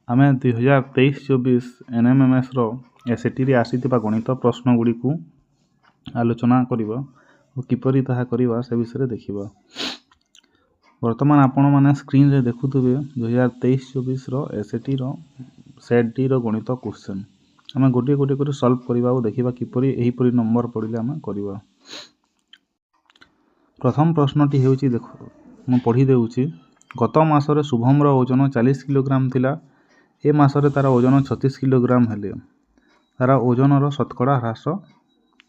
आमे 2023-24 NMMS रो SAT रे आसीथिबा गणित प्रश्न गुडी को आलोचना करिबा और किपरि ताहा करिबा से विषय देखिबा। वर्तमान आपण माने स्क्रीन रे देखुथबे 2023-24 रो एसएटी रो सेट डी रो गणित क्वेश्चन आमे गोटे गोटे कर सॉल्व करिबा और देखिबा किपरि एही परि नंबर पडिले आमे करिबा। प्रथम प्रश्नटी हेउची देखो मु पढी देउची। गत मासरे शुभम रो ओजन 40 किलोग्राम थिला। ए मासरे तार ओजन 36 किलोग्राम हेले। तार ओजन रो शतकड़ा ह्रास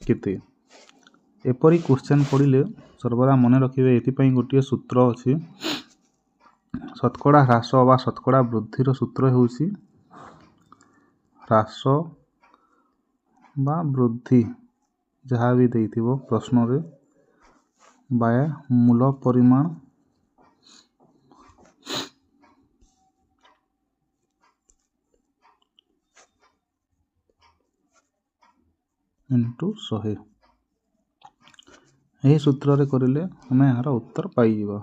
केते? एपरी क्वेश्चन पढ़िले सर्वदा मन रखिबे एथि पई गोटिए सूत्र अछि। शतकड़ा ह्रास वा शतकड़ा वृद्धि रो सूत्र हेउची ह्रास बा वृद्धि जहा भी देइथिबो प्रश्न रे बाय मूल परिमाण इंटू 100। यही सूत्र रे करिले हमें यार उत्तर पाई जीवा।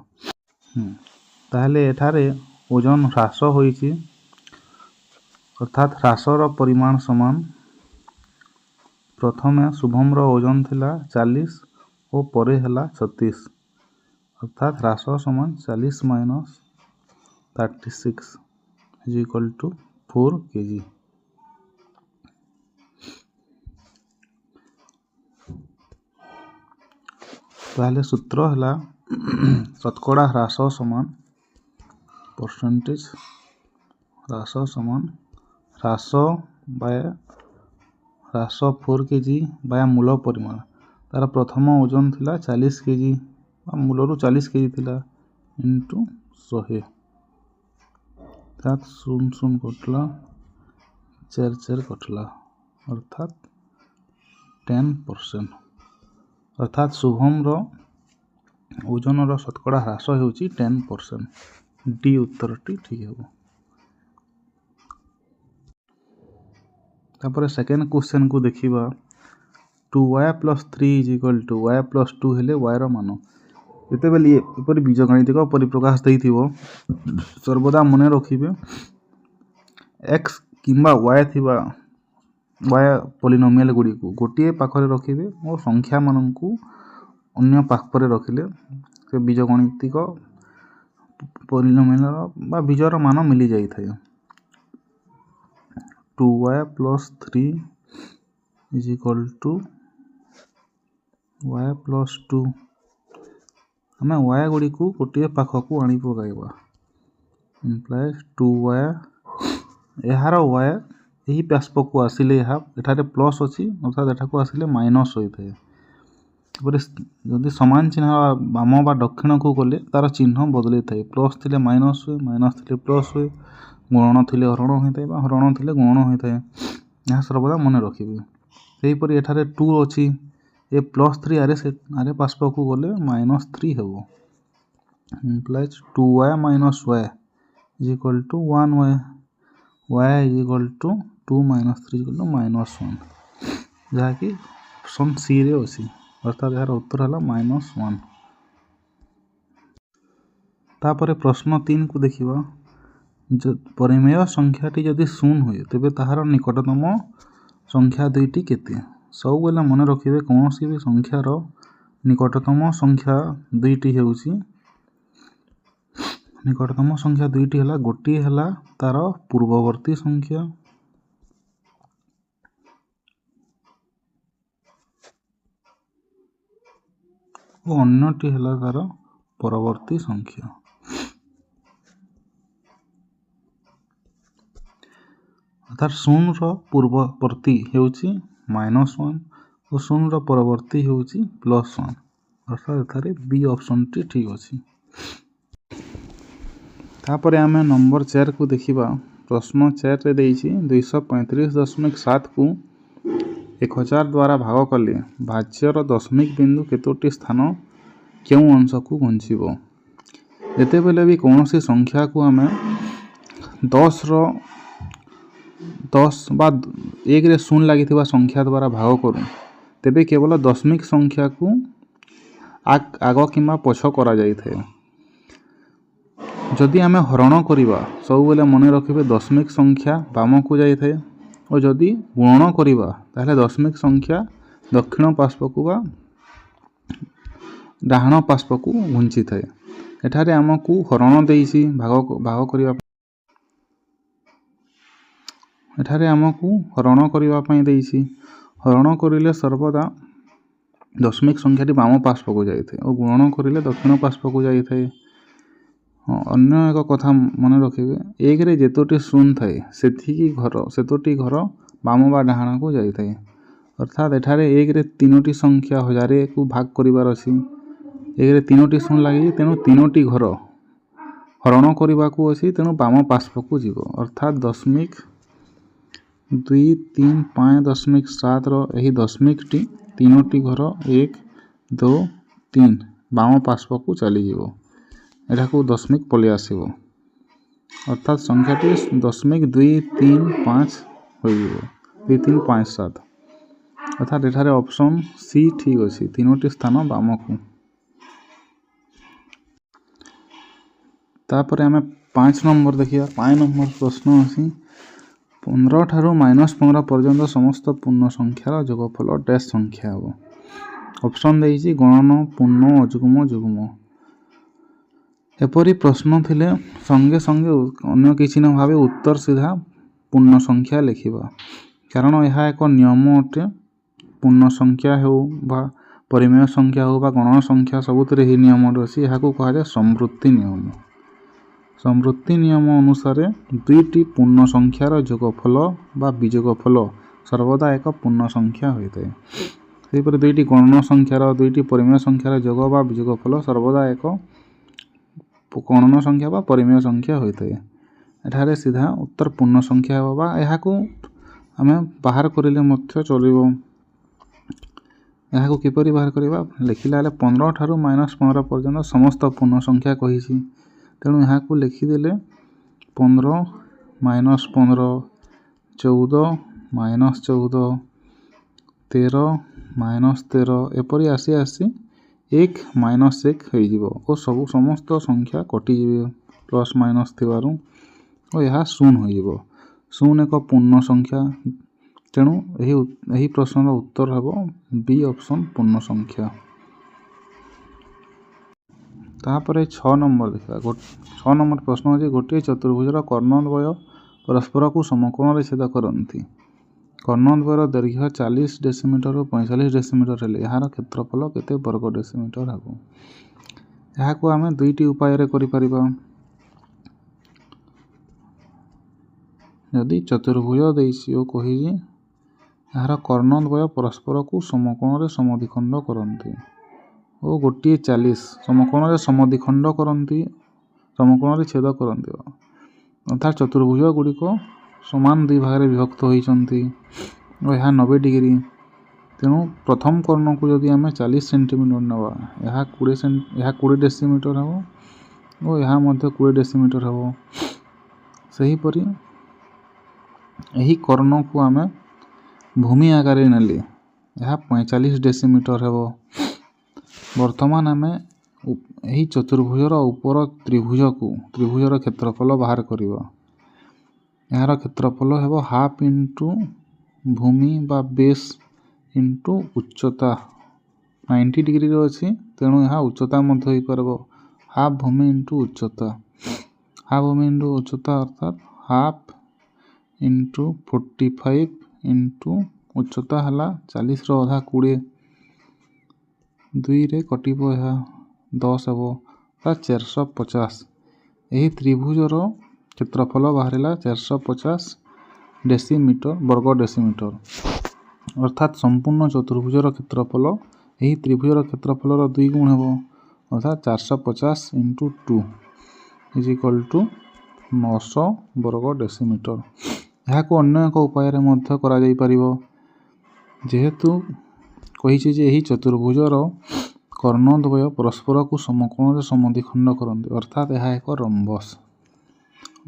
ताहले एठारे ओजन ह्रास होईची अर्थात ह्रास रो परिमाण समान प्रथमे शुभम रो ओजन थिला 40 और परे हला 36 अर्थात ह्रास समान 40 minus 36 is equal to 4 KG. ताहले सूत्र हला शतकड़ा ह्रास समान परसेंटेज ह्रास समान ह्रास बाय ह्रास 4 केजी बाय मूल परिमाण। तार प्रथम ओजन थिला 40 केजी मूलरू 40 केजी थिला इंटू 100 अर्थात 0 कटला 4 कटला अर्थात 10%। अर्थात शुभम रो ओजन रो शतकड़ा ह्रास हेउची 10%। डी उत्तरटी ठीक हेबो। तापर सेकंड क्वेश्चन को देखिबा 2y + 3 = y + 2 हेले y रो मान। एते बेली एपरि बीजगणितिक परिप्रकाश देइथिबो सर्वदा मने रखिबे x किंबा y थिबा y पॉलिनोमियल गुडी को गोटिए पाखरे रखिबे और संख्या मानन को अन्य पाखरे रखिले से बीजगणितिक पॉलिनोमियल बा बीजर मान मिली जाई थाय। 2y + 3 = y + 2 हमें y गुडी को गोटिए पाख को आनी पकाइबा इंप्लाइज 2y एहार y यही पास्प को आसिले यहा एठारे प्लस अछि अर्थात एठा को आसिले माइनस होई थाए। तबरे जदि समान चिन्ह बाम बा दक्षिण को गले तार चिन्ह बदले थाए प्लस थिले माइनस होय माइनस थिले प्लस होय गुणन थिले हरण होय थाए बा हरण थिले गुणन होय थाए। यहा सर्वदा मन रखिबे सेही परि एठारे 2 अछि ए +3 आरे पास्प को गले -3 हेबो implies 2y - y = 1y y = 2 - 3 = -1 जहा कि ऑप्शन सी रे अछि अर्थात यार उत्तर हला -1। तापरे प्रश्न 3 को देखिबा परिमेय संख्याटी जदि 0 होय तबे ताहार निकटतम संख्या दुईटी केते? सब बेला मन रखिबे कोनोसी भी संख्या रो निकटतम संख्या दुईटी हेउची निकटतम संख्या दुईटी हला गोटी हला तार पूर्ववर्ती संख्या और अन्यटी हला तार परवर्ती संख्या। अर्थात 0 रो पूर्ववर्ती हेउची -1 और 0 रो परवर्ती हेउची +1 अर्थात एथारे बी ऑप्शन टी ठीक अछि। तापरे आमे नंबर 4 को देखिबा प्रश्न 4 रे देइछि 235.7 को 1000 द्वारा भाग कले भाज्यर दशमिक बिंदु केतोटी स्थान केउ अंश को गुंचिबो। जेते बेले भी कोनोसी संख्या को हमें 10 रो 10 बा 1 रे 0 लागिथिबा संख्या द्वारा भाग करू तेबे केवल दशमिक संख्या को आग किंबा पछ करा जाई थाए। जदि आम हरण करवा सब बेले मन रखिए दशमिक संख्या बाम को जाए और जदि गुणन करवा ताहले दशमिक संख्या दक्षिण पार्श्व को बा डाहाण पार्श्व को घुंची थाए। एठारे आमको हरण देइछि भाग करबा एठारे आमको हरण करबा पई देइछि। हरण करिले सर्वदा दशमिक संख्याटी बाम पार्श्व को जाए और गुणन करिले दक्षिण पार्श्व को जाए। अन्य एक कथा मन रखिए एक रे जेतोटी शून्य थाए सेतोटी घर बाम बा डाहाण को जाए। अर्थात एठारे एक रे तीनोटी संख्या हजार को भाग करिवार अछि। एक रे तीनोटी शून्य लगी तेणु तीनोटी घर हरण करने को अच्छी तेणु बाम पार्श्व को जीव। अर्थात दशमिक 2 3 5 दशमिक 7 रही दशमिक टी तीनोटी घर 1 2 3 बाम पार्श्व को चलीज एटा को दशमिक पलि आसो। अर्थात संख्याटी दशमिक 2 3 5 हो 2 3 5 7। अर्थात एठारे ऑप्शन सी ठीक अच्छी तीनोटी स्थान बाम को। तापर आम 5 नंबर देखिए। 5 नंबर प्रश्न अच्छी 15 ठारू -15 पर्यंत समस्त पूर्ण संख्यार जोगफल डैश संख्या हम। ऑप्शन देइछि गणन पूर्ण अजुग्म जुग्म। एपरी प्रश्न थिले संगे संगे अन्य किछि न भावे उत्तर सीधा पूर्ण संख्या लिखिबा कारण यह एक नियम अटे। पूर्ण संख्या हो बा परिमेय संख्या हो बा गणन संख्या सबुतरे ही नियम अछि। यह को कहा जाय समवृत्ति नियम। समवृत्ति नियम अनुसार दुईटी पूर्ण संख्यार जोगफल बा विजोगफल सर्वदा एक पूर्ण संख्या होइते। सेहिपरि दुईटी गणन संख्यार दुईटी परिमेय संख्यार जोग बा विजोगफल सर्वदा एक गणन संख्या बा परिमेय संख्या होइते। एठारे सीधा उत्तर पूर्ण संख्या होबा एहाको आमे बाहर करिले मध्य चलिबो। एहाको किपरि बाहर करिबा लिखिला 15 ठारू -15 पर्यंत समस्त पूर्ण संख्या कहिछि तेणु यहाँ को लिखिदेले 15 -15 14 -14 13 -13 एपरी आसी आसी 1 -1 हो सब समस्त संख्या कटिजे प्लस माइनस थिबारु और यह शून्य हो। शून्य एक पूर्ण संख्या तेणु यही प्रश्नर उत्तर हम बी ऑप्शन पूर्ण संख्या। तापर 6 नंबर देखा 6 नंबर प्रश्न अच्छे गोटे चतुर्भुजर कर्णद्वय परस्पर को समकोण छेद करती। कर्णद्वयर दैर्घ्य 40 डेसीमीटर और 45 डेसीमीटर हेले यार क्षेत्रफल केते वर्ग डेसीमीटर हम। यहाँ को आम दुईटी उपाय करिपरिबा। यदि चतुर्भुज देइछि ओ कहि यार कर्णद्वय परस्पर को समकोण समद्विखंड करती और गोटे 40 समकोण समद्विखंड करती समकोण छेद करती। अर्थात चतुर्भुज गुड़िक समान दुई भाग विभक्त होती और यह 90 डिग्री तेणु प्रथम कर्ण को जदि आम 40 सेंटीमीटर नवा यह 20 डेसीमीटर हम और यह 20 डेसीमीटर हम। सेहीपरि यही कर्ण को आम भूमि आकार नेले यह 45 डेसीमीटर हम। वर्तमान आम यही चतुर्भुजर उपर त्रिभुजर क्षेत्रफल बाहर करवा। यार क्षेत्रफल हेब हाफ इंटू भूमि बा बेस इंटू उच्चता 90 डिग्री अच्छी तेणु यह उच्चता हो पार हाफ भूमि इंटू उच्चता। हाफ भूमि इंटू उच्चता अर्थात हाफ इंटू 45 इंटू उच्चता है 40 अधा 20 2 रे कटिब यह 10 हम 450। यही त्रिभुजर क्षेत्रफल बाहर 450 डेसीमीटर वर्ग डेसीमीटर। अर्थात संपूर्ण चतुर्भुजर क्षेत्रफल यही त्रिभुजर क्षेत्रफल 2 गुण हम अर्थात 450 इंटू 2 इज इक्वल टू 900 वर्ग डेसीमीटर। यहाँ को अन्य एक उपाय करा जाई परिबो जेहेतु कही जे यही चतुर्भुजर कर्णद्वय परस्पर को समकोण समद्विखंड करते अर्थात यह एक रंबस।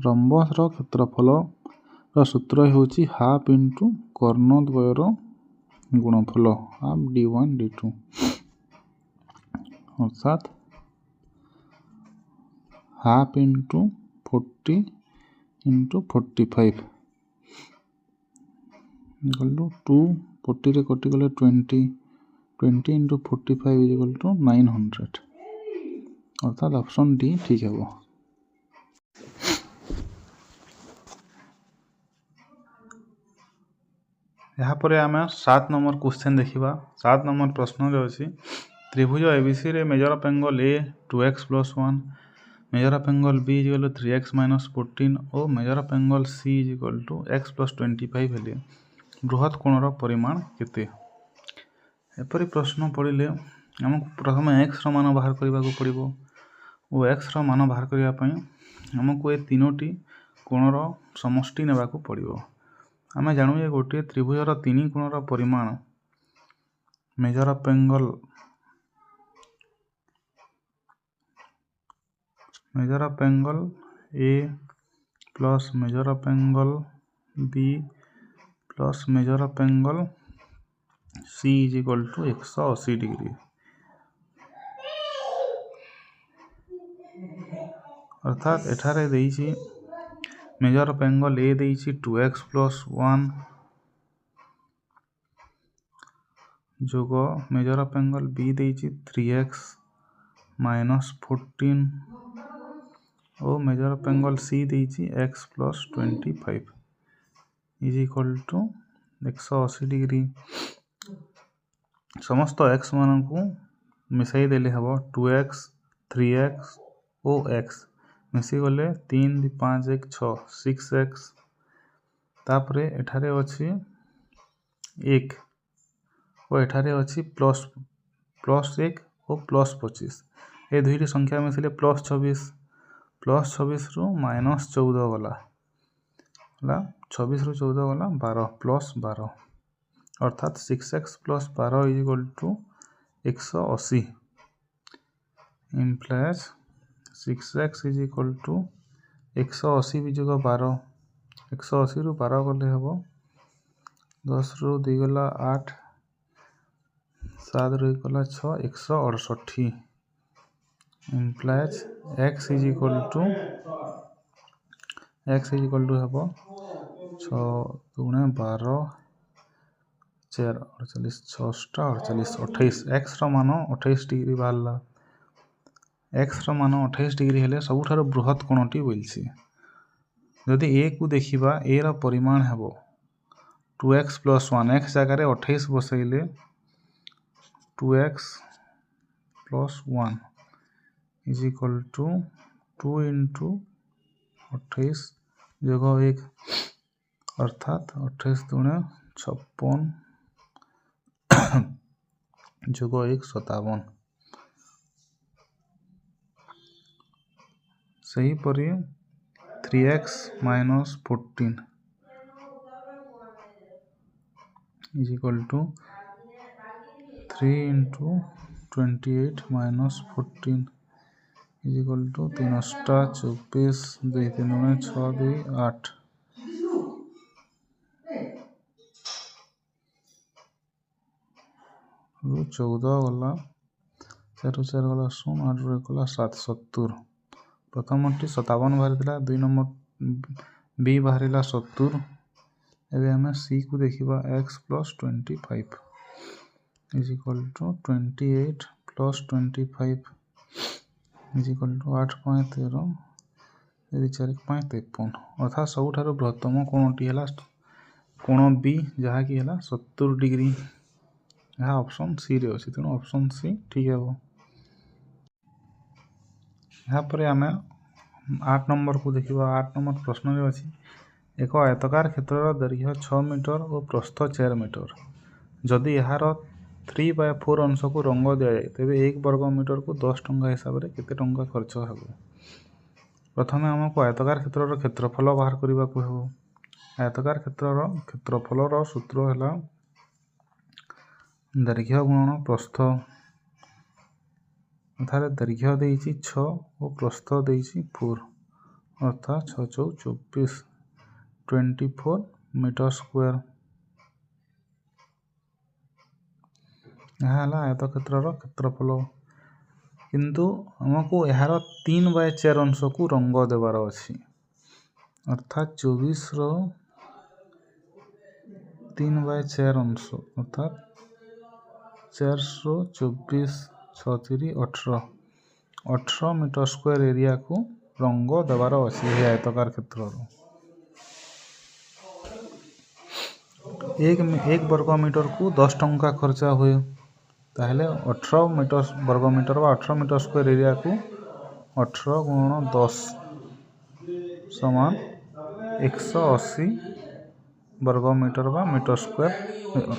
रंबसर क्षेत्रफल सूत्र होची हाफ इंटू कर्णद्वयर गुणफल हाफ d1 d2 अर्थात half into 40 into 45 equal to 2 40 कटिगले 20 इंटू 45 इक्वल टू 900 अर्थात ऑप्शन डी ठीक है। यहाँ पर आम 7 नंबर क्वेश्चन देखा। 7 नंबर प्रश्न अच्छी त्रिभुज एबीसी रे measure of angle A 2x+1 measure of angle B equal to 3x-14 और measure of angle C equal to x+25 हेले बृहत कोणर परिमाण केते। एपरी प्रश्न पड़े आमको प्रथम x मान बाहर करने को पड़ो और x मान बाहर करने आमको ये तीनोटी कोणर समष्टि नेबा को पड़ो। आम जानू ये गोटे त्रिभुजर 3 कोणर परिमाण measure of angle A plus measure of angle B plus measure of angle C is equal to 180 degree अर्थात एठारे देइछि मेजर ऑफ एंगल ए देइछि 2x+1 जोग मेजर ऑफ एंगल बी देइछि 3x-14 और मेजर ऑफ एंगल सी देइछि x+25 is equal to 180 degree. समस्त x मान को मिसाई देले हबो 2x 3x और x मिसी गले 3 5 1 6 6x तापरे एठारे अछि 1 और एठारे अछि प्लस 1 और +25 ए दुईटी संख्या मिसिले +26 रु -14 गला 26 रु 14 गला 12 +12 अर्थात 6x + 12 is equal to 180 implies 6x is equal to 180 विजोग 12 180 रु 12 गले हम 10 रु 2 गला 8 7 रु 1 गला 6 168 implies x is equal to हम 6 × 12 4 48 6 48 28 x मान 28 डिग्री बाहर x मान 28 डिग्री हेले सबुठार बृहत कोणटी बोलछि। जदि a को देखिबा a रा परिमाण हेबो 2x+1 x जगह 28 बसैले 2x+1 इज इक्वल टू 2 × 28 जोग 1 अर्थात 28 × 56 जोग 1 57 सही परी 3x-14 is equal to 3 × 28 - 14 is equal to 3 24 2 3 6 2 8 रु 14 गला 4 4 गला 0 8 रु 1 गला 7 70 प्रथमटी 57 बाहरी 2 नंबर बी बाहरी 70 एवं आम सी को देखा x+25 is equal to 28 + 25 is equal to 8.13 4.53 अर्थात सबुठार बृहत्तम कोणटी है कोण बी जहाँकि है 70 डिग्री यह ऑप्शन सी रे अच्छी तेणु ऑप्शन सी ठीक है। यहाँ पर आम 8 नंबर को देखा 8 नंबर प्रश्न अच्छी एक आयतकार क्षेत्र दैर्घ्य 6 मीटर और प्रस्थ 4 मीटर जदि यार 3/4 अंश को रंग दि जाए तेज 1 वर्ग मीटर को 10 टंका हिसाब से केते टंका खर्च हो। प्रथम आमको आयतकार क्षेत्र क्षेत्रफल बाहर करने को हो। आयतकार क्षेत्रफल सूत्र है दैर्घ्य गुणन प्रस्थ एथारे दैर्घ्य देइछि 6 और प्रस्थ देइछि 4 अर्थात 6 × 24 24 मीटर स्क्वायर यह आयत क्षेत्र क्षेत्रफल किंतु हमको यार 3/4 अंश को रंग देवार अच्छी अर्थात 24 3/4 अंश अर्थात 424 6 18 मीटर स्क्वायर एरिया को रंग देवार अच्छी आयतकार क्षेत्र एक वर्ग मीटर को 10 टंका खर्चा हुए ताहले 18 मीटर वर्ग मीटर व 18 मीटर स्क्वायर एरिया को 18 गुणन 10 समान 180 वर्ग मीटर व मीटर स्क्वायर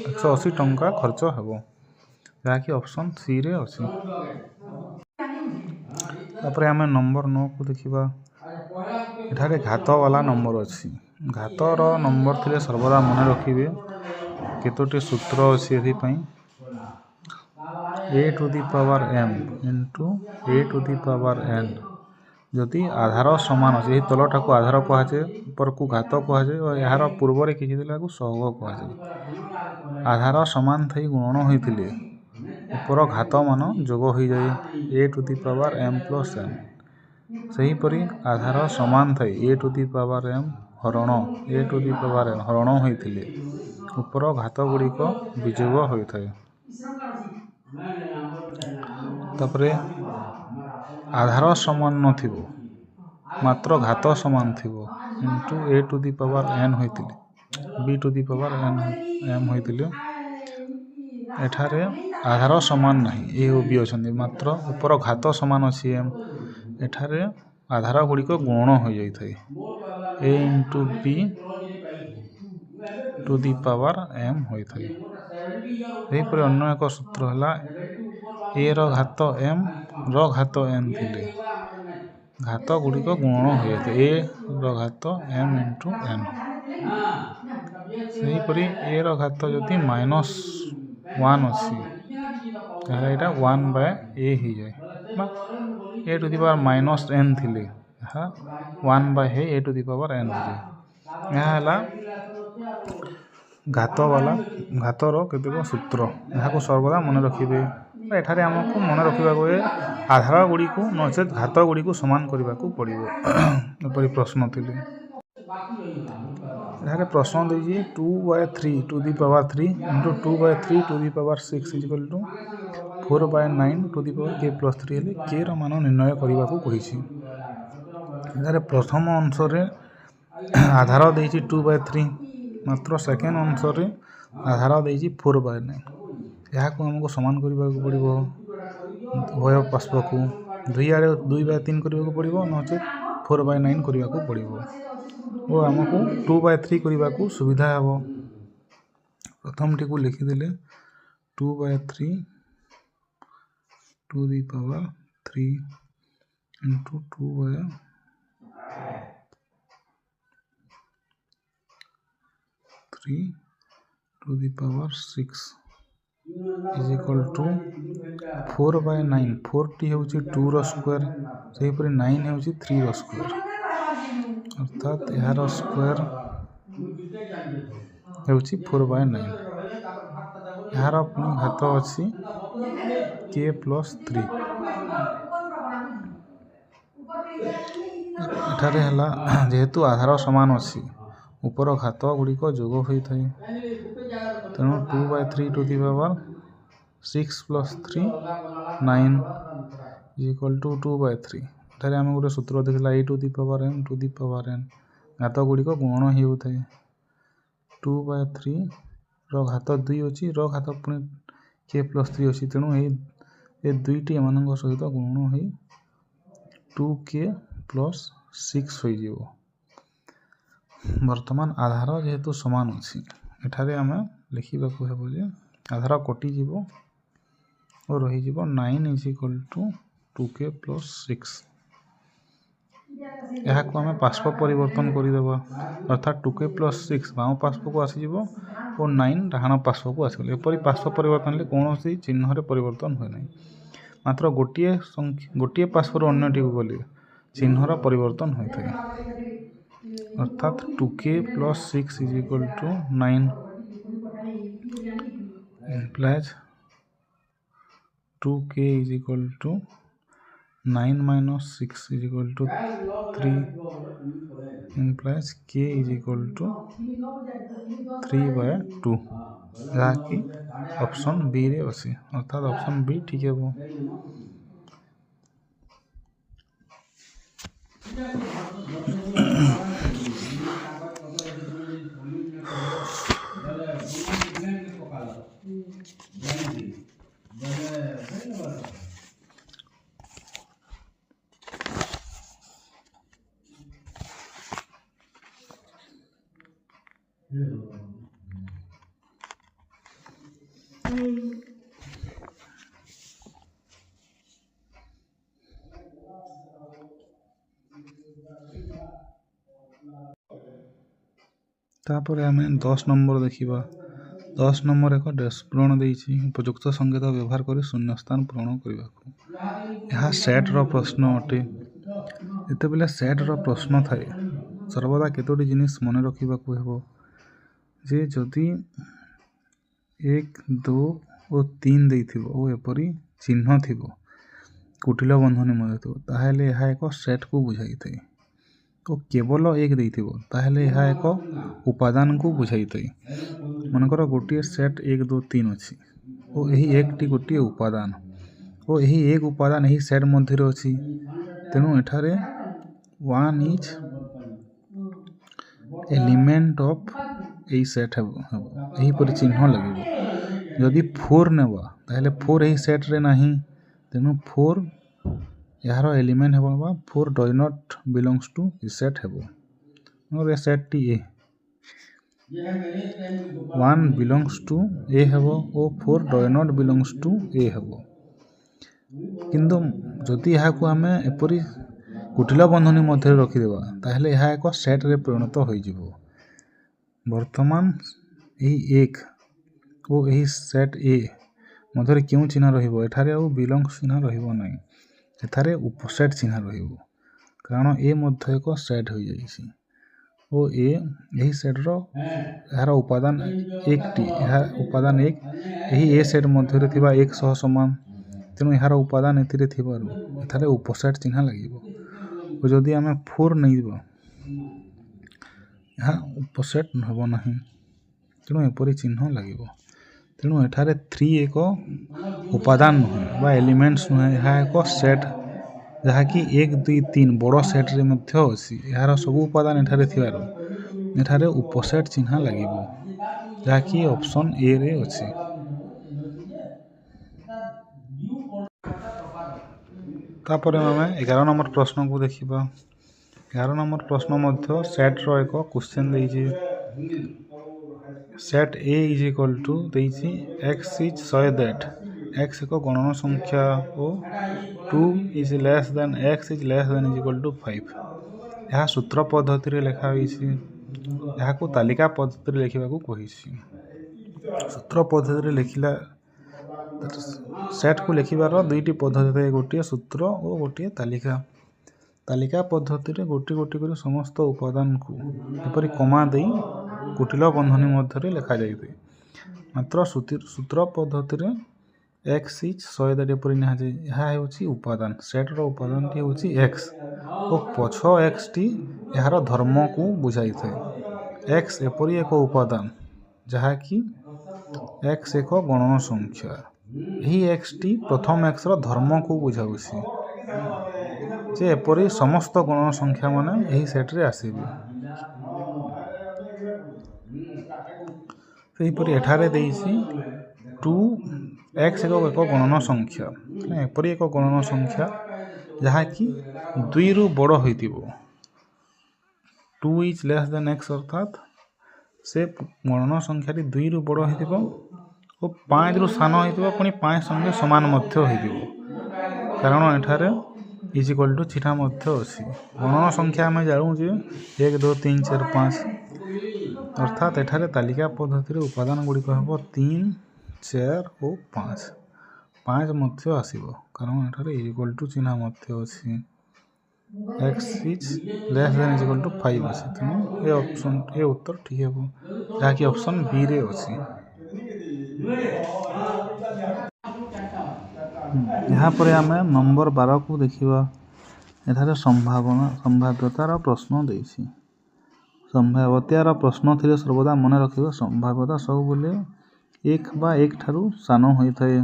180 टंका खर्च हेब जहाँकि ऑप्शन सी रे अच्छी तापर आम नंबर 9 को देखा एठारे घात वाला नंबर अच्छी घातर नंबर थिले सर्वदा मन रखिए केतोटी सूत्र अच्छी A to the power m into A to the power n जदि आधार समान अच्छे यही तलटा को आधार कहुए ऊपर को घात कहुए और यार पूर्व किसी सहग कहुए आधार समान थी गुणन होते ऊपर घात मान जोग हो जाए A to the power m plus n सेहीपरि आधार समान थी A to the power m हरण A to the power n हरण होते ऊपर घात गुड़िक विजोग होता है तापरे आधार समान नथिबो मात्र घात समान थिबो into A to the power n होते B to the power m होते एठारे आधार समान नहीं ए बी अच्छा मात्र ऊपर घात समान अच्छी m एठारे आधार गुड़िक गुण हो जाए A into B to the power m होता है यहीपर अन्य एक सूत्र है ए घात m घात n थिले घात गुड़िक गुण हो जाए ए घात m इंटू n सेहीपरि ए घात जदि -1 अच्छी ताहले एटा 1/a ही जाए A to the power -n थिले 1/a A to the power n हो जाए यहाँ घात वाला घातर केतक सूत्र यहाँ सर्वदा मन रखिए एठारे आमको मन रखा आधार गुड़ी को नचेत घात गुड़ी को समान करने को पड़ो एपरी प्रश्न थिले प्रश्न दीजिए 2/3 to the power 3 into 2/3 to the power 6 equal to 4/9 to the power k plus 3 हेले k मान निर्णय करने को कही प्रथम अंश आधार देती 2/3 मात्र सेकेंड अंश आधार देती 4/9 यहाँ को हमको समान करने को पड़ो उभय पार्श्व को 2 आड़े 2/3 करने को पड़ो नचे 4/9 करने को पड़ो और आमको 2/3 करने को सुविधा हे प्रथम टी को लिखिदे 2/3 to the power 3 into 2/3 to the power 6 is equal to 4/9 4 टी हूँ 2 स्क्वायर से 9 हूँ 3 स्क्वायर अर्थात यार स्क्वायर हूँ 4/9 यार पुणी घात अच्छी k प्लस 3 एठारे हला जेहेतु आधार समान अच्छी ऊपर घात गुड़िक जोग होता है तेणु 2/3 to the power 6 plus 3 9 equal to 2/3 एठारे आम गोटे सूत्र देखला A to the power m to the power n घात गुड़िक गुण होता है 2/3 घात 2 अच्छी घात पुणी k प्लस 3 अच्छी तेणु ये दुईटी एम सहित गुण हो 2k प्लस 6 हो वर्तमान आधार जेहेतु समान अच्छी एठारे आम लिखा हे आधार कटिज और रही 9 is equal to 2k plus 6 यहाँ को आम पार्श्व परिवर्तन करदे अर्थात 2k प्लस 6 बाम पार्श्व को आसीज और 9 डाण पार्श्व को आसगल एपरी पार्श्व परिवर्तन कौन चिन्ह परिवर्तन हुए ना मात्र गोटे पार्श्वर अन्यटी को गले चिन्हर परिवर्तन होता है अर्थात 2k plus 6 is equal to 9 implies 2k is equal to 9 minus 6 is equal to 3 implies k is equal to 3/2 ଯାହାକି ଅପସନ୍ ବିରେ ଅଛି ଅର୍ଥାତ୍ ଅପସନ୍ ବି ଠିକ୍ ହେବ। ତାପରେ ଆମେ 10 ନମ୍ବର ଦେଖିବା। 10 ନମ୍ବର ଏକ ଡ୍ୟାସ୍ ପୂରଣ ଦେଇଛି ଉପଯୁକ୍ତ ସଂକେତ ବ୍ୟବହାର କରି ଶୂନ୍ୟସ୍ଥାନ ପୂରଣ କରିବାକୁ। ଏହା ସେଟ୍ର ପ୍ରଶ୍ନ ଅଟେ। ଯେତେବେଳେ ସେଟ୍ର ପ୍ରଶ୍ନ ଥାଏ ସର୍ବଦା କେତୋଟି ଜିନିଷ ମନେ ରଖିବାକୁ ହେବ ଯେ ଯଦି 1, 2 ଓ 3 ଦେଇଥିବ ଓ ଏପରି ଚିହ୍ନ ଥିବ କୁଟିଳ ବନ୍ଧନୀ ମଧ୍ୟ ଥିବ ତାହେଲେ ଏହା ଏକ ସେଟ୍କୁ ବୁଝାଇଥାଏ ଓ କେବଳ 1 ଦେଇଥିବ ତାହେଲେ ଏହା ଏକ ଉପାଦାନକୁ ବୁଝାଇଥାଏ। ମନେକର ଗୋଟିଏ ସେଟ୍ 1, 2, 3 ଅଛି ଓ ଏହି 1ଟି ଗୋଟିଏ ଉପାଦାନ ଓ ଏହି 1 ଉପାଦାନ ଏହି ସେଟ୍ ମଧ୍ୟରେ ଅଛି। ତେଣୁ ଏଠାରେ 1 ଇଜ୍ ଏଲିମେଣ୍ଟ ଅଫ୍ ଏହି ସେଟ୍ ହେବ ଏହିପରି ଚିହ୍ନ ଲାଗିବ। ଯଦି 4 ନେବା ତାହେଲେ 4 ଏହି ସେଟ୍ରେ ନାହିଁ ତେଣୁ 4 ଏହାର ଏଲିମେଣ୍ଟ ହେବ ବା 4 does not belongs two A set ହେବ। ମୋର ଏ ସେଟ୍ଟି ଏ 1 ବିଲଙ୍ଗସ୍ ଟୁ ଏ ହେବ ଓ 4 ଡଜ୍ ନଟ୍ ବିଲଙ୍ଗସ୍ ଟୁ ଏ ହେବ। କିନ୍ତୁ ଯଦି ଏହାକୁ ଆମେ ଏପରି କୁଟିଳ ବନ୍ଧନୀ ମଧ୍ୟରେ ରଖିଦେବା ତାହେଲେ ଏହା ଏକ ସେଟ୍ରେ ପରିଣତ ହୋଇଯିବ। ବର୍ତ୍ତମାନ ଏହି 1 ଓ ଏହି ସେଟ୍ ଏ ମଧ୍ୟରେ କେଉଁ ଚିହ୍ନ ରହିବ? ଏଠାରେ ଆଉ ବିଲଙ୍ଗସ୍ ଚିହ୍ନ ରହିବ ନାହିଁ ଏଠାରେ ଉପସେଟ୍ ଚିହ୍ନ ରହିବ କାରଣ ଏ ମଧ୍ୟ ଏକ ସେଟ୍ ହୋଇଯାଇଛି ଓ ଏହି ସେଟ୍ର ଏହାର ଉପାଦାନ 1ଟି ଏହା ଉପାଦାନ 1 ଏହି ଏ ସେଟ୍ ମଧ୍ୟରେ ଥିବା 1 ସହ ସମାନ ତେଣୁ ଏହାର ଉପାଦାନ ଏଥିରେ ଥିବାରୁ ଏଠାରେ ଉପସେଟ୍ ଚିହ୍ନ ଲାଗିବ ଓ ଯଦି ଆମେ 4 ନେଇବା ଏହା ଉପସେଟ୍ ହେବ ନାହିଁ ତେଣୁ ଏପରି ଚିହ୍ନ ଲାଗିବ। ତେଣୁ ଏଠାରେ 3 ଏକ ଉପାଦାନ ନୁହେଁ ବା ଏଲିମେଣ୍ଟସ୍ ନୁହେଁ ଏହା ଏକ ସେଟ୍ ଯାହାକି 1, 2, 3 ବଡ଼ ସେଟ୍ରେ ମଧ୍ୟ ଅଛି। ଏହାର ସବୁ ଉପାଦାନ ଏଠାରେ ଥିବାରୁ ଏଠାରେ ଉପସେଟ୍ ଚିହ୍ନ ଲାଗିବ ଯାହାକି ଅପସନ୍ ଏରେ ଅଛି। ତାପରେ ଆମେ 11 ନମ୍ବର ପ୍ରଶ୍ନକୁ ଦେଖିବା। 11 ନମ୍ବର ପ୍ରଶ୍ନ ମଧ୍ୟ ସେଟ୍ର ଏକ କ୍ୱେଶ୍ଚନ୍ ଦେଇଛି। Set A is equal to ଦେଇଛି x ଇଜ୍ 100 ଦ୍ୟାଟ୍ x ଏକ ଗଣନ ସଂଖ୍ୟା ଓ 2 is less than x is less than is equal to 5। ଏହା ସୂତ୍ର ପଦ୍ଧତିରେ ଲେଖା ହୋଇଛି। ଏହାକୁ ତାଲିକା ପଦ୍ଧତିରେ ଲେଖିବାକୁ କହିଛି। ସୂତ୍ର ପଦ୍ଧତିରେ ଲେଖିଲା ସେଟ୍କୁ ଲେଖିବାର ଦୁଇଟି ପଦ୍ଧତି ଥାଏ ଗୋଟିଏ ସୂତ୍ର ଓ ଗୋଟିଏ ତାଲିକା। ତାଲିକା ପଦ୍ଧତିରେ ଗୋଟି ଗୋଟି କରି ସମସ୍ତ ଉପାଦାନକୁ ଏପରି କମା ଦେଇ କୁଟିଳ ବନ୍ଧନୀ ମଧ୍ୟରେ ଲେଖାଯାଇଥାଏ। ମାତ୍ର ସୂତ୍ର ପଦ୍ଧତିରେ x ଇଜ୍ 100 ଦ୍ୟାଟ୍ ଏପରି ନିଆଯାଏ। ଏହା ହେଉଛି ଉପାଦାନ ସେଟ୍ର ଉପାଦାନଟି ହେଉଛି x ଓ ପଛ xଟି ଏହାର ଧର୍ମକୁ ବୁଝାଇଥାଏ। x ଏପରି ଏକ ଉପାଦାନ ଯାହାକି x ଏକ ଗଣନ ସଂଖ୍ୟା ଏହି xଟି ପ୍ରଥମ xର ଧର୍ମକୁ ବୁଝାଉଛି ଯେ ଏପରି ସମସ୍ତ ଗଣନ ସଂଖ୍ୟାମାନେ ଏହି ସେଟ୍ରେ ଆସିବେ। ସେହିପରି ଏଠାରେ ଦେଇଛି 2x ଏକ ଗଣନ ସଂଖ୍ୟା ଏପରି ଏକ ଗଣନ ସଂଖ୍ୟା ଯାହାକି 2ରୁ ବଡ଼ ହୋଇଥିବ 2 ଇଜ୍ ଲେସ୍ ଦେନ୍ x ଅର୍ଥାତ୍ ସେ ଗଣନ ସଂଖ୍ୟାଟି 2ରୁ ବଡ଼ ହୋଇଥିବ ଓ 5ରୁ ସାନ ହୋଇଥିବ ପୁଣି 5 ସଙ୍ଗେ ସମାନ ମଧ୍ୟ ହୋଇଥିବ କାରଣ ଏଠାରେ ଇଜ୍ ଇକ୍ୱାଲ୍ ଟୁ ଚିହ୍ନ ମଧ୍ୟ ଅଛି। ଗଣନ ସଂଖ୍ୟା ଆମେ ଜାଣୁ ଯେ 1, 2, 3, 4, 5 ଅର୍ଥାତ୍ ଏଠାରେ ତାଲିକା ପଦ୍ଧତିରେ ଉପାଦାନ ଗୁଡ଼ିକ ହେବ 3, 4 ଓ 5 ମଧ୍ୟ ଆସିବ କାରଣ ଏଠାରେ ଇଜ୍ ଇକ୍ୱାଲ୍ ଟୁ ଚିହ୍ନ ମଧ୍ୟ ଅଛି। x is less than is equal to 5 ଅଛି ତେଣୁ ଏ ଉତ୍ତର ଠିକ୍ ହେବ ଯାହାକି ଅପସନ୍ ବିରେ ଅଛି। यहाँ पर आमे नंबर 12 को देखिबा। एठारे संभाव्यतार प्रश्न देइछि। संभाव्यतार प्रश्न थिले सर्वदा मने रखिबो संभाव्यता सब बोले एक बा एक ठारू सानो होई थाए।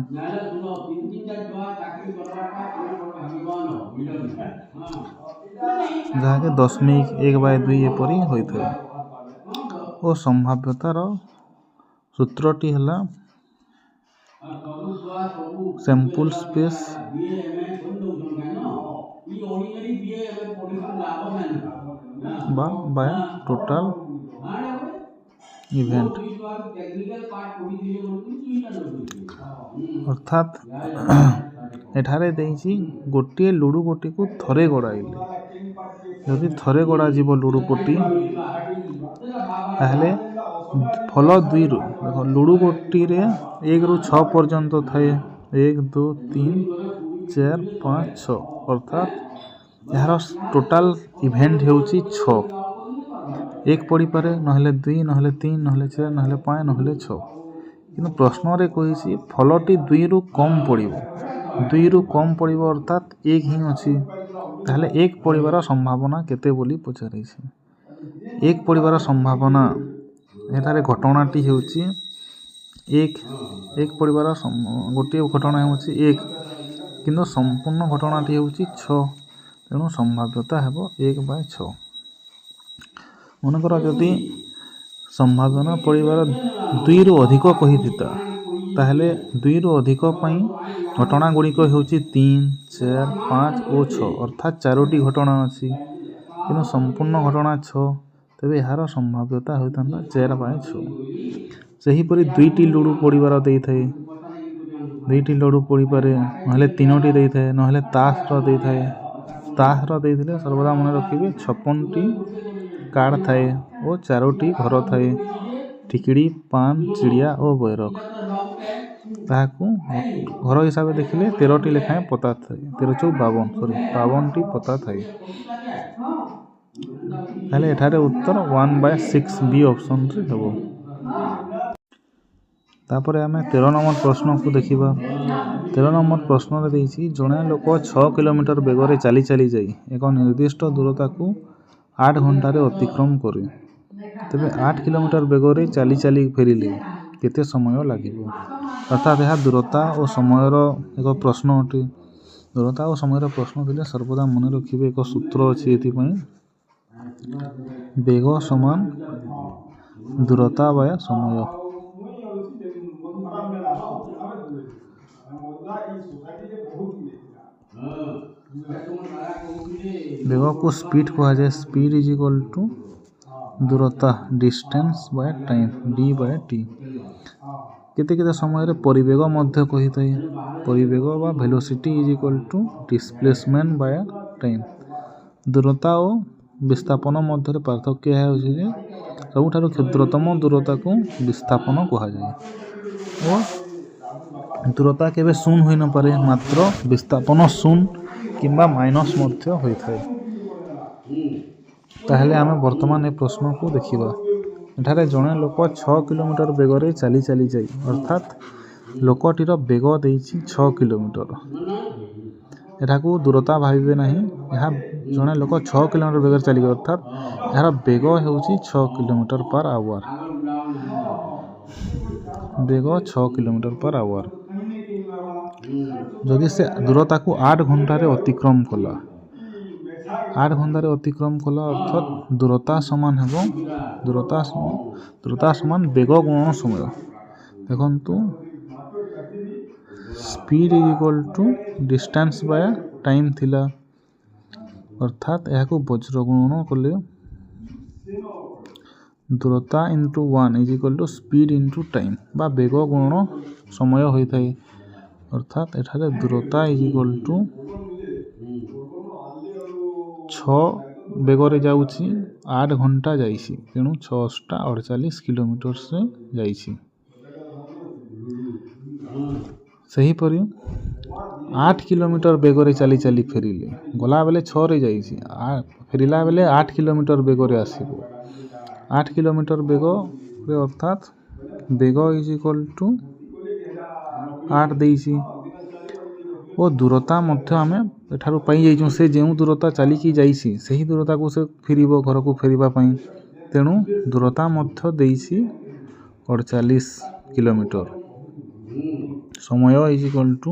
जहाँके 10(1/2) एपरी होई थाए। ओ संभाव्यतार सूत्रटी हला sample space by total event. अर्थात एठारे देइछि गोटे लुडु गोटी को थरे गड़ाइले यदि थरे गड़ा जीवो लुडु गोटी ताहले फल 2 रु देखो लुडु गोटी रे 1 रु 6 पर्यंत थाए 1 2 3 4 5 6 अर्थात यार टोटल इवेंट हेउची 6 एक पड़ी पारे नहले 2 नहले 3 नहले 4 नहले 5 नहले 6 किंतु प्रश्न रे कहिछि फलटी 2 रु कम पड़िबो 2 रु कम पड़िबो अर्थात 1 ही अछि ताहले 1 पड़िबार संभावना केते बोली पचारैछि। 1 पड़िबार संभावना एटारे घटनाटी हेउची 1 पड़िबार गोटे घटना हेउची 1 किंतु संपूर्ण घटनाटी हेउची 6 तेणु संभाव्यता हेबो 1/6। मनकर जदि संभावना पड़िबार 2 रु अधिक कहिथिता ताहले 2 रु अधिक पई घटना गुड़िक हेउची 3 4 5 और 6 अर्थात 4टी घटना अछि किंतु संपूर्ण घटना 6 तबे यार संभाव्यता होइतंदा 4/6। सही परि 2टी लुडु पड़िबार देई थाए 2टी लुडु पड़ी पारे नहले 3टी देई थाए नहले तास रो देई थाए तास रो देई थिले सर्वदा मन रखिबे 56टी कार्ड थाए और 4टी घर थाए टिकड़ी पान चिड़िया और बैरक ताहाकू घर हिसाब से देखिले 13टी लेखाएं पता थाए 13 चौ 52 टी पता थाए ताहले एठारे उत्तर 1/6 बी ऑप्शन रे हेबो। तापर आमे 13 नंबर प्रश्न को देखिबा। 13 नंबर प्रश्न रे देइछि जणे लोक 6 किलोमीटर बेगरे चली चली जाई एक निर्दिष्ट दूरता को 8 घंटा रे अतिक्रम करे तबे 8 किलोमीटर बेगरे चली चली फेरिले केते समय लागिबो। अर्थात यह दूरता और समयर एक प्रश्न अटे। दूरता और समयर प्रश्न थिले सर्वदा मन रखिबे एक सूत्र अछि एथि पई वेग समान दूरता बाय समय। वेग को स्पीड कहा जाए स्पीड इज इक्वल टू दूरता डिस्टेंस बाय टाइम d/t। केते केते समय रे परिवेग मध्य कहि थाए परिवेग बा velocity is equal to displacement by time. दूरता और विस्थापन मध्य पार्थक्य है जे सबुठारु क्षुद्रतम दूरता को विस्थापन कहा जाए और दूरता केबे शून्य होई न पारे मात्र विस्थापन शून्य किंबा माइनस मध्य होई थाए। ताहले आमे वर्तमान ए प्रश्न को देखिबा। एठारे जणे लोक 6 किलोमीटर बेगरे चली चली जाई अर्थात लोकटीर बेग देइछि 6 किलोमीटर एठाकू दूरता भाबिबे नाही यह जणे लोक 6 किलोमीटर बेगर चली अर्थात यार बेग हेउछि 6 किलोमीटर पर आवर बेग 6 किलोमीटर पर आवर जदि से दूरता को 8 घंटा रे अतिक्रम कला 8 घंटा रे अतिक्रम कला अर्थात दूरता समान हेबो दूरता समान बेग गुणन समय देखंतु speed is equal to distance by time थिला अर्थात यह को वज्र गुणन कले दूरता into 1 is equal to speed into time बा बेग गुणन समय होई थाए अर्थात एठारे दूरता इज इक्वल टू 6 बेगरे जाउछि 8 घंटा जाइछि तेणु 648 किलोमीटर से जाइछि। सही परि 8 किलोमीटर बेगरे चली चली फेरिले गला बेले 6 रे जाइछि फेरिला बेले 8 किलोमीटर बेगरे आसीबो 8 किलोमीटर बेग रे अर्थात बेग इज इक्वल टू 8 देइछि ଓ ଦୂରତା ମଧ୍ୟ ଆମେ ଏଠାରୁ ପାଇଯାଇଛୁ। ସେ ଯେଉଁ ଦୂରତା ଚାଲିକି ଯାଇଛି ସେହି ଦୂରତାକୁ ସେ ଫେରିବ ଘରକୁ ଫେରିବା ପାଇଁ। ତେଣୁ ଦୂରତା ମଧ୍ୟ ଦେଇଛି 48 କିଲୋମିଟର। ସମୟ ଇଜ୍ ଇକ୍ୱାଲ୍ ଟୁ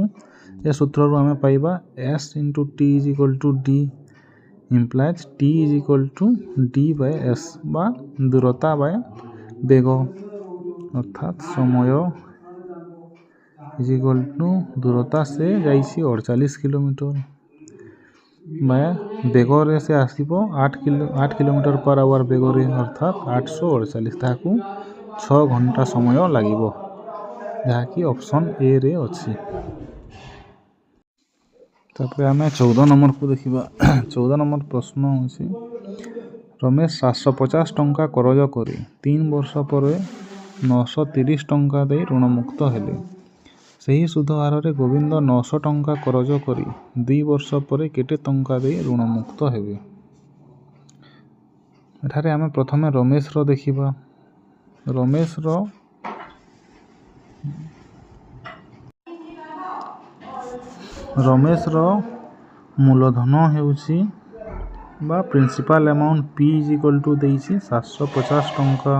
ଏ ସୂତ୍ରରୁ ଆମେ ପାଇବା S × T is equal to D implies T is equal to D/S ବା ଦୂରତା ବାୟ ବେଗ, ଅର୍ଥାତ୍ ସମୟ ଇଜ୍ ଇକ୍ୱାଲ୍ ଟୁ ଦୂରତା ସେ ଯାଇଛି 48 କିଲୋମିଟର ବାୟ ବେଗରେ ସେ ଆସିବ 8 କିଲୋମିଟର ପର ଆୱାର ବେଗରେ, ଅର୍ଥାତ୍ 848। ତାହାକୁ 6 ଘଣ୍ଟା ସମୟ ଲାଗିବ, ଯାହାକି ଅପସନ୍ ଏ ରେ ଅଛି। ତାପରେ ଆମେ 14 ନମ୍ବରକୁ ଦେଖିବା। 14 ନମ୍ବର ପ୍ରଶ୍ନ ହେଉଛି ରମେଶ 750 ଟଙ୍କା କରଜ କରି 3 ବର୍ଷ ପରେ 930 ଟଙ୍କା ଦେଇ ଋଣମୁକ୍ତ ହେଲେ। ସେହି ସୁଧ ହାରରେ ଗୋବିନ୍ଦ 900 ଟଙ୍କା କରଜ କରି 2 ବର୍ଷ ପରେ କେତେ ଟଙ୍କା ଦେଇ ଋଣମୁକ୍ତ ହେବେ? ଏଠାରେ ଆମେ ପ୍ରଥମେ ରମେଶର ଦେଖିବା। ରମେଶର ମୂଳଧନ ହେଉଛି ବା principal amount P is equal to ଦେଇଛି 750 ଟଙ୍କା।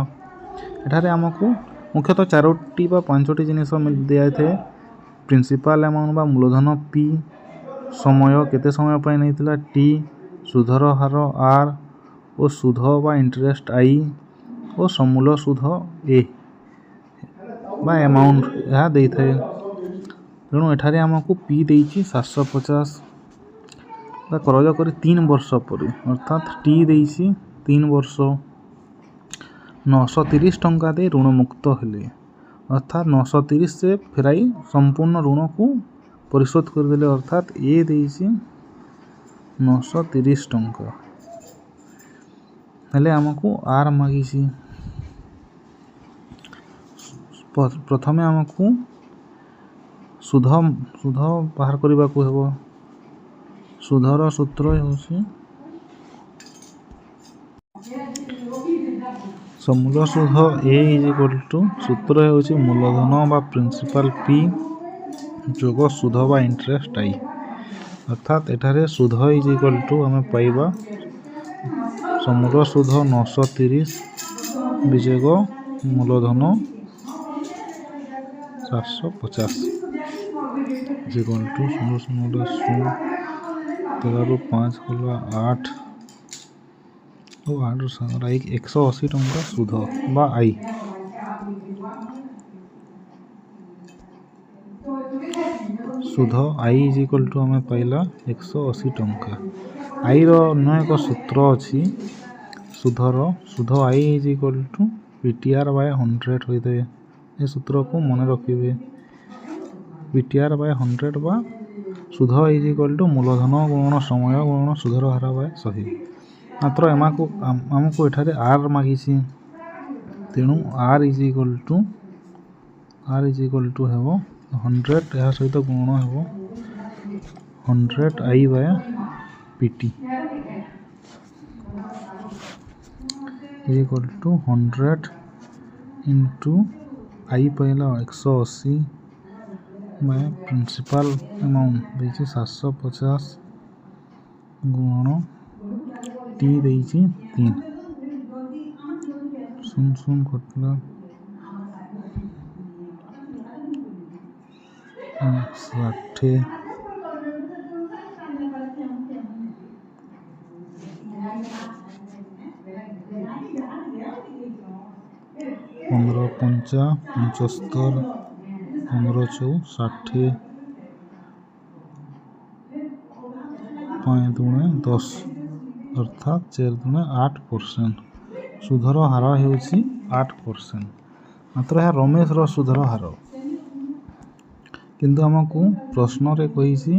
ଏଠାରେ ଆମକୁ ମୁଖ୍ୟତଃ 4ଟି ବା 5ଟି ଜିନିଷ ଦିଆଯାଇଥାଏ। ପ୍ରିନ୍ସିପାଲ ଆମାଉଣ୍ଟ ବା ମୂଳଧନ P, ସମୟ କେତେ ସମୟ ପାଇଁ ନେଇଥିଲା T, ସୁଧର ହାର R ଓ ସୁଧ ବା ଇଣ୍ଟରେଷ୍ଟ I ଓ ସମୂଳ ସୁଧ A ବା ଆମାଉଣ୍ଟ ଏହା ଦେଇଥାଏ। ତେଣୁ ଏଠାରେ ଆମକୁ P ଦେଇଛି 750 ବା କରଜ କରି 3 ବର୍ଷ ପରେ, ଅର୍ଥାତ୍ T ଦେଇଛି 3 ବର୍ଷ। 930 ଟଙ୍କା ଦେଇ ଋଣମୁକ୍ତ ହେଲେ, ଅର୍ଥାତ୍ 930 ସେ ଫେରାଇ ସମ୍ପୂର୍ଣ୍ଣ ଋଣକୁ ପରିଶୋଧ କରିଦେଲେ, ଅର୍ଥାତ୍ ଏ ଦେଇଛି 930 ଟଙ୍କା। ହେଲେ ଆମକୁ R ମାଗିଛି। ପ୍ରଥମେ ଆମକୁ ସୁଧ ବାହାର କରିବାକୁ ହେବ। ସୁଧର ସୂତ୍ର ହେଉଛି ସମୂଳ ସୁଧ A ଇଜ୍ ଇକ୍ୱାଲ୍ ଟୁ ସୂତ୍ର ହେଉଛି ମୂଳଧନ ବା ପ୍ରିନ୍ସିପାଲ P ଯୋଗ ସୁଧ ବା ଇଣ୍ଟରେଷ୍ଟ I, ଅର୍ଥାତ୍ ଏଠାରେ ସୁଧ ଇଜ୍ ଇକ୍ୱାଲ୍ ଟୁ ଆମେ ପାଇବା ସମୂଳ ସୁଧ 930 ବିଯୋଗ ମୂଳଧନ 750 ଇଜ୍ ଇକ୍ୱାଲ୍ ଟୁ 13 ରୁ 5 ଗଲା 8 ଓ 8 ରୁ 7 180 ଟଙ୍କା ସୁଧ ବା I। ସୁଧ I ଇଜ୍ ଇକ୍ୱାଲ୍ ଟୁ ଆମେ ପାଇଲା 180 ଟଙ୍କା। ଆଇର ଅନ୍ୟ ଏକ ସୂତ୍ର ଅଛି ସୁଧ I is equal to PTR/100 ହୋଇଥାଏ। ଏ ସୂତ୍ରକୁ ମନେ ରଖିବେ। PTR/100 ବା ସୁଧ ଇଜ୍ ଇକ୍ୱାଲ୍ ଟୁ ମୂଳଧନ ଗୁଣନ ସମୟ ଗୁଣନ ସୁଧର ହାର ବାୟ 100। ମାତ୍ର ଆମକୁ ଏଠାରେ R ମାଗିଛି, ତେଣୁ R ଇଜ୍ ଇକ୍ୱାଲ୍ ଟୁ ହେବ 100, ଏହା ସହିତ ଗୁଣନ ହେବ 100I/PT is equal to 100 into I ପାଇଲା 180 ବାୟ ପ୍ରିନ୍ସିପାଲ ଆମାଉଣ୍ଟ ଦେଇଛି 750 ଗୁଣନ T ଦେଇଛି 3, 0 କଟିଲା 60 15 5 75 15 4 60 5 ଦୁणे 10, ଅର୍ଥାତ୍ 4 ଦୁणे 8%। ସୁଧର ହାର ହେଉଛି 8%। ମାତ୍ର ଏହା ରମେଶର ସୁଧର ହାର, କିନ୍ତୁ ଆମକୁ ପ୍ରଶ୍ନରେ କହିଛି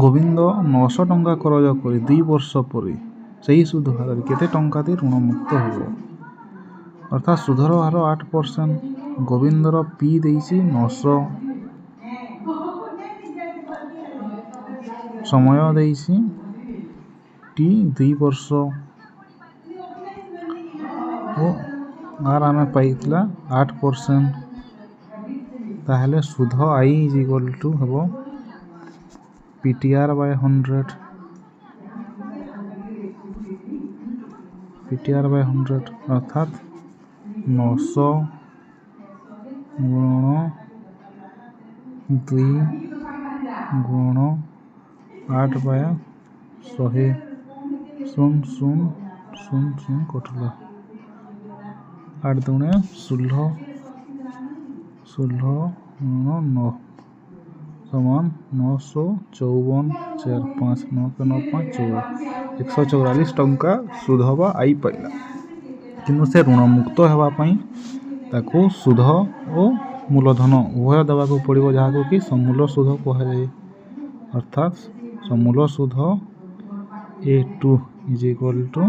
ଗୋବିନ୍ଦ 900 ଟଙ୍କା କରଜ କରି 2 ବର୍ଷ ପରେ ସେହି ସୁଧ ହାରରେ କେତେ ଟଙ୍କା ଦେଇ ଋଣମୁକ୍ତ ହେବ? ଅର୍ଥାତ୍ ସୁଧର ହାର 8%, ଗୋବିନ୍ଦର P ଦେଇଛି 900, ସମୟ ଦେଇଛି T 2 ବର୍ଷ ଓ R ଆମେ ପାଇଥିଲା 8%। ताहले सुध आई इज इक्वल टू हम PTR बाय 100 अर्थात 900 गुण 2 गुण 8 बाय 100 0 कटला 8 दुणे 16 गुण 9 समान 954 4 5 9 के 9 5 144 टंका सुध बा आई पाइला किंतु से ऋण मुक्त होगापाई ताकू सुध और मूलधन उभय देवाक पड़ो जहाँ कि समूल सुध कहुए अर्थात समूल सुध A2 इज इक्वल टू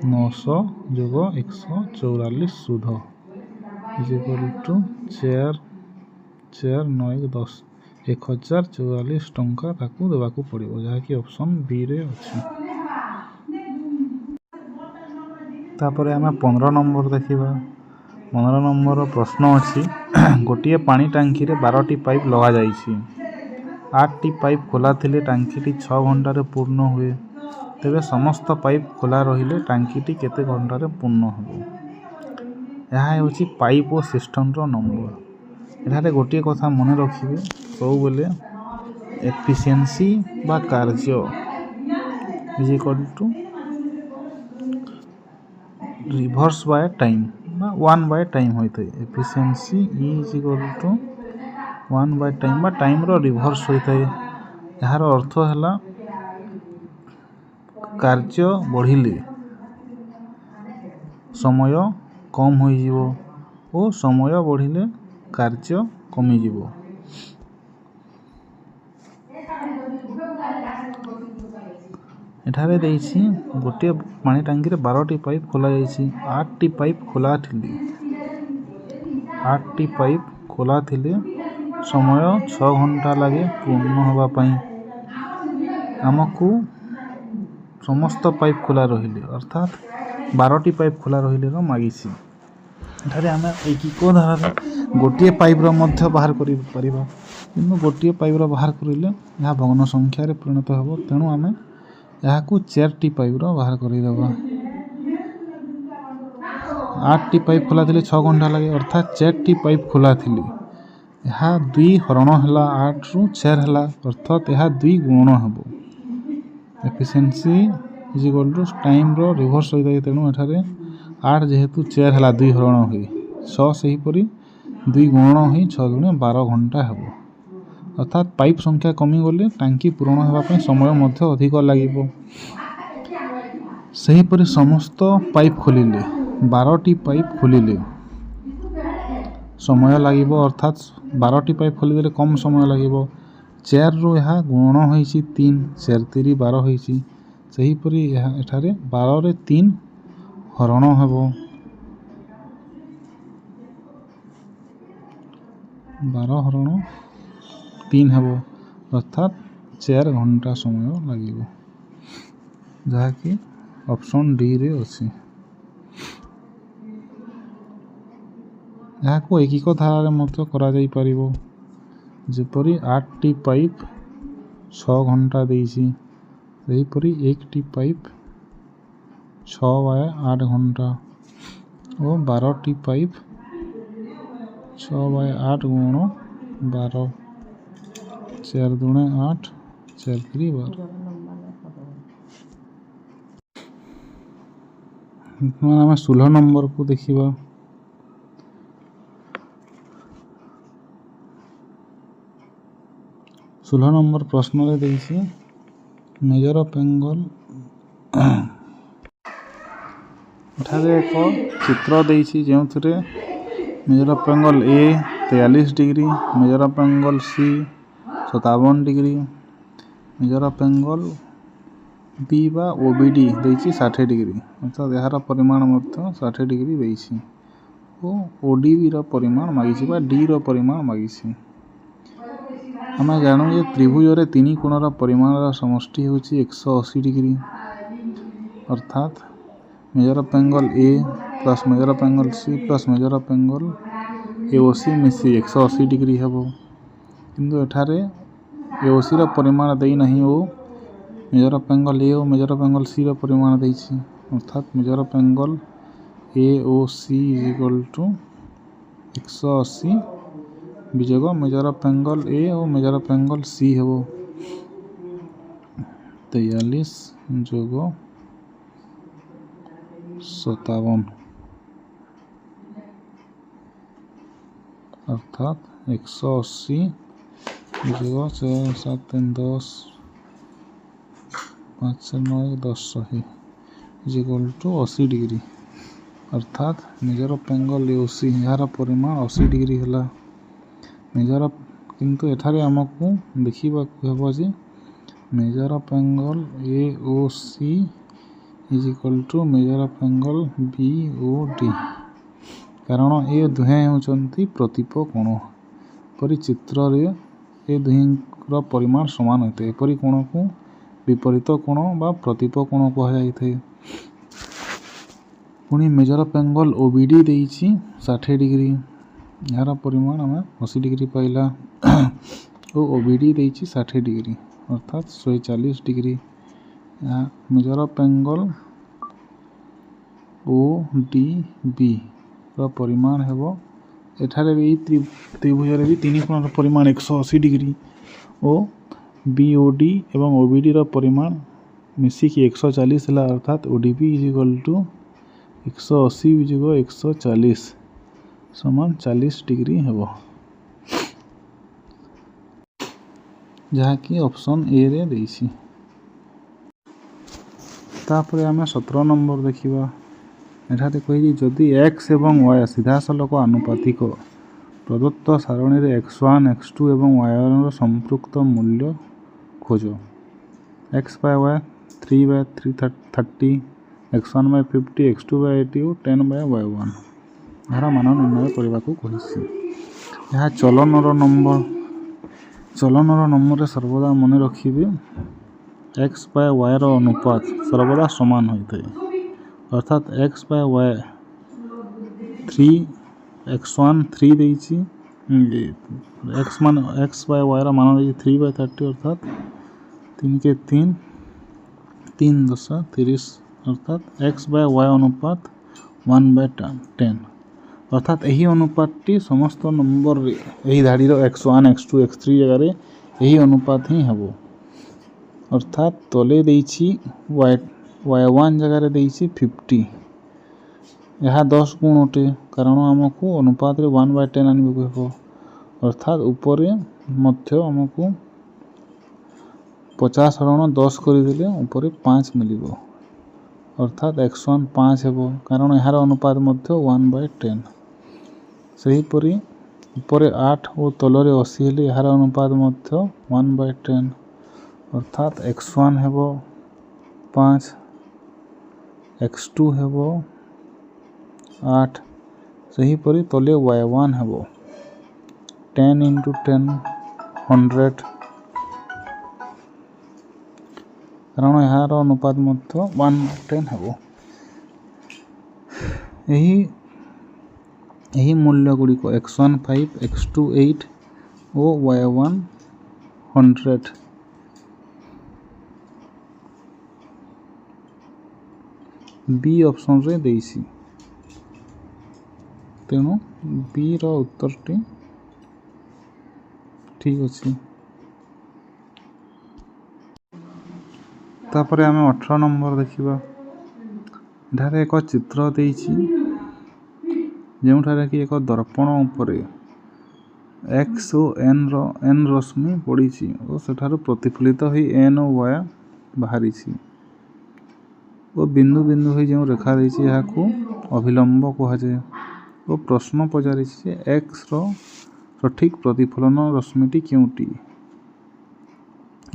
900 जोग 144 सुध इज इक्वल टू 4 9 10 1044 टंका ताकू देवाक पड़ो जहाँकि ऑप्शन बी रे अच्छी। तापर आम 15 नंबर देखा 15 नंबर प्रश्न अच्छी गोटे पानी टांकी रे 12टी पाइप लगा जाइछि 8टी पाइप खोला थिले टांकीटी 6 घंटार पूर्ण हुए तेबे समस्त पाइप खोला रहिले टांकीटी केते घंटार पूर्ण हो यह होछि पाइप और सिस्टम रो नंबर एठारे गोटे कथा मन रखिबे सब बेले एफिशिएंसी बा कार्य is equal to reverse by time 1 by time होता है efficiency is equal to 1 by time बा टाइम रो रिवर्स होता है यार अर्थ है कार्य बढ़िले समय कम हो जीवो और समय बढ़िले कार्य कमी जीवो एठारे देइछि गोटे पानी टांकी रे 12टी पाइप खोला जाइछि 8टी पाइप खोला थिले 8टी पाइप खोला थिले समय 6 घंटा लगे पूर्ण होगा पाई आमको समस्त पाइप खोला रहिले अर्थात 12टी पाइप खोला रहिले रो मागिछि एठारे आमे एक धारा गोटे पाइप रो मध्य बाहर करि परिबा किंतु गोटे पाइप रो बाहर करिले यह भग्न संख्या रे परिणत होबो तेणु आमे यहाँ को 4टी पाइप रो बाहर कर देबा 8टी पाइप खोला थिले 6 घंटा लगे अर्थात 4टी पाइप खोला थिले यहाँ 2 हरण हला 8 रु 4 हला अर्थात यहाँ 2 गुण हबो efficiency is equal to time रो रिवर्स होई जाय तेनु एठारे 8 जेहेतु 4 हला 2 हरण होई 6 सही परी 2 गुण होई 6 गुणे 12 घंटा हबो अर्थात पाइप संख्या कमी गले टांकी पूर्ण होगा समय मध्य अधिक लगे सही परी समस्त पाइप खोलिले 12टी पाइप खोलिले समय लगे अर्थात 12टी पाइप खोलीदे कम समय लगे 4 रु यहाँ गुण होइछि 3 4 3 12 होइछि सही परी एठारे 12 रे 3 हरण हेबो 12 हरण 3 हेबो अर्थात 4 घंटा समय लगे जहाँकि ऑप्शन डी रे अच्छी यहाँ को एक धारा मध्य करा जाई परिबो जेपरी 8टी पाइप 6 घंटा देइछि सेहीपरी 1टी पाइप 6 बाय 8 घंटा और 12टी पाइप 6 बाय 8 गुण 12 4 दुणे 8 4 3 12 आम 16 नंबर को देखा 16 नंबर प्रश्न रे देइछि मेजर ऑफ एंगल एठारे एक चित्र देइछि जेउथरे measure of angle A 43 degree measure of angle C 57 degree measure of angle B बा ओबीडी देइछि 60 डिग्री अर्थात यार परिमाण मध्य 60 डिग्री देइछि ओ ओडीबी रो परिमाण मागिछि बा डी रो परिमाण मागिछि आम जानू जे त्रिभुज रे 3 कोणर परिमाण समष्टि होछि 180 डिग्री अर्थात measure of angle A plus measure of angle C plus measure of angle AOC मिसी 180 डिग्री हेबो किंतु एठारे AOC रो परिमाण देई नहीं ओ मेजर ऑफ एंगल ए और मेजर ऑफ एंगल सी रो परिमाण देइछि अर्थात measure of angle AOC is equal to 180 विजोग मेजर ऑफ एंगल ए और मेजर ऑफ एंगल सी हेबो 43 जोग 57 अर्थात 180 विजोग 6 7 3 10 5 9 10 इज इक्वल टू 80 डिग्री अर्थात मेजर ऑफ एंगल AOC यार परिमाण 80 डिग्री है मेजर ऑफ किंतु एठारे आमको देखा हे जे measure of angle AOC is equal to measure of angle BOD कारण ये दुहें होचंती प्रतिप कोण परि चित्र रे ए दुहें परिमाण समान होते हैं एपरी कोण को विपरीत कोण बा प्रतिप कोण कह जाए पुणी major of angle OBD देइछि 60 degree यार परिमाण आम 80 डिग्री पाइला और OBD देइछि 60 डिग्री अर्थात 140 degree measure of angle ODB रो परिमाण हेबो एठारे भी त्रिभुज रे भी तीन कोण परिमाण 180 डिग्री और BOD एवं OBD रो परिमाण मिसिकी 140 है अर्थात ODB इज इक्वल टू 180 विजोग 140 समान 40 डिग्री हेबो जहाँकि ऑप्शन ए रे देइछि तापर आम 17 नंबर देखिबा एठारे कहि जदि x एवं y सीधासलख आनुपातिक प्रदत्त सारणी रे x1 x2 एवं y1 संपृक्त मूल्य खोज x by y 3 by 330 x1 by 50 x2 by 80 और 10 by y1 यार मान निर्णय करने को कही यह चलनर नंबर सर्वदा मन रखिए x by y रो अनुपात सर्वदा समान होता है अर्थात x by y 3 x1 3 देइछि x by y रो मान देइछि 3 by 30 अर्थात 3 के 3 3 10 30 अर्थात x by y अनुपात 1 by 10 अर्थात यही अनुपातटी समस्त नंबर यही धाड़ी x1 x2 x3 जगह यही अनुपात ही हेबो अर्थात तले देइछि y1 जगह देइछि 50 यह 10 गुण अटे कारण आमको अनुपात रे 1 by 10 आनिबो हेबो अर्थात ऊपर मध्य आमको 50 हरण 10 करदेले ऊपर 5 मिलिबो अर्थात x1 5 हेबो कारण यार अनुपात मध्य 1 by 10 सेहीपरि ऊपर 8 और तलरे 80 हेले यार अनुपात मध्य 1 by 10 अर्थात x1 हेबो 5 x2 हेबो 8 सेहीपरि तले y1 हेबो 10 into 10 100 कारण यार अनुपात मध्य 1 by 10 हेबो यही मूल्य गुड़ी को x1 5 x2 8 और y1 100 बी ऑप्शन रे देइछि तेणु बी रो उत्तरटी ठीक अछि तापर आम 18 नंबर देखिबा एठारे एक चित्र देइछि जोठारे कि एक दर्पण उपरे x और n रश्मि पड़ी और सेठार प्रतिफलित हो n और y बाहरी और बिंदु बिंदु हो जो रेखा देइछि याकू अभिलंब कह जाए और प्रश्न पचारि x रो सठिक प्रतिफलन रश्मिटी क्योंटी